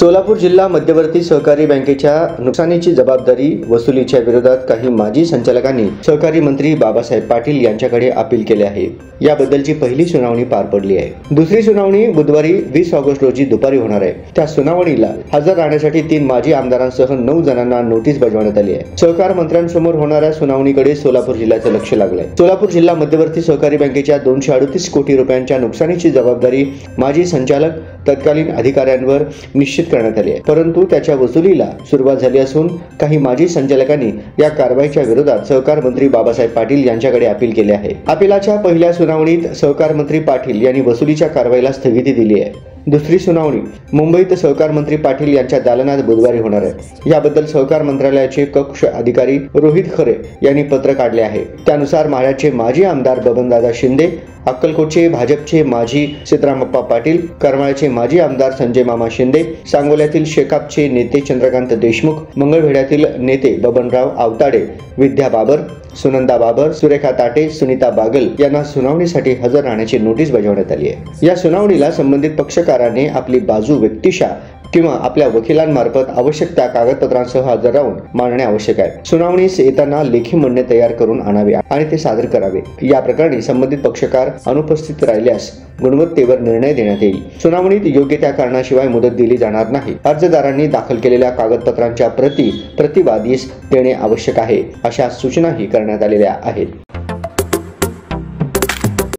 सोलापूर जिल्हा मध्यवर्ती सहकारी बँकेच्या नुकसानीची जबाबदारी वसुलीच्या विरोधात काही माजी संचालकांनी सहकारी मंत्री बाबासाहेब पाटील यांच्याकडे अपील केले आहे। याबद्दलची पहिली सुनावणी पार पडली आहे। दुसरी सुनावणी बुधवारी 20 ऑगस्ट रोजी दुपारी होणार आहे। त्या सुनावणीला हजर राहण्यासाठी 3 माजी आमदारांसह 9 जणांना नोटीस बजावण्यात आली आहे। सहकार मंत्र्यांसमोर होणाऱ्या सुनावणीकडे सोलापूर जिल्ह्याचे लक्ष लागले। सोलापूर जिल्हा मध्यवर्ती सहकारी बँकेच्या 238 कोटी रुपयांच्या नुकसानीची जबाबदारी माजी संचालक तत्कालीन अधिकाऱ्यांवर निश्चित करण्यात आली आहे, परंतु त्याच्या वसुलीला सुरुवात झाली असून काही माजी संचालकांनी या कारवाईच्या विरोधात सहकार मंत्री बाबासाहेब पाटील यांच्याकडे अपील केले आहे। अपीलाच्या पहिल्या सुनावणीत सहकार मंत्री पाटील यांनी वसुलीच्या कारवाईला स्थगिती दिली आहे। दुसरी सुनावणी मुंबईत सहकार मंत्री पाटील यांच्या दालनात बुधवारी होणार आहे। याबद्दल सहकार मंत्रालयाचे कक्ष अधिकारी रोहित खरे यांनी पत्र काढले आहे। त्यानुसार माढ्याचे माजी आमदार बबनदादा शिंदे, अक्कलकोटचे भाजपचे माजी सीतारामप्पा पाटील, करमाळ्याचे माजी आमदार संजय मामा शिंदे, सांगोल्यातील शेकापचे नेते चंद्रकांत देशमुख, मंगळवेढ्यातील नेते बबनराव आवताडे, विद्या बाबर, सुनंदा बाबर, सुरेखा ताटे, सुनीता बागल यांना सुनावणीसाठी हजर राहण्याची नोटीस बजावण्यात आली आहे। या सुनावणीला संबंधित पक्षकाराने आपली बाजू व्यक्तिशः किंवा आपल्या वकिलांमार्फत आवश्यक त्या कागदपत्रांसह हजर राहून मांडणे आवश्यक आहे। सुनावणीस येताना लेखी म्हणणे तयार करून आणावे आणि ते सादर करावे। या प्रकरणी संबंधित पक्षकार अनुपस्थित राहिल्यास गुणवत्तेवर निर्णय देण्यात येईल। सुनावणीत योग्य त्या कारणाशिवाय मुदत दिली जाणार नाही। अर्जदारांनी दाखल केलेल्या कागदपत्रांच्या प्रती प्रतिवादीस देणे आवश्यक आहे, अशा सूचनाही करण्यात आलेल्या आहेत।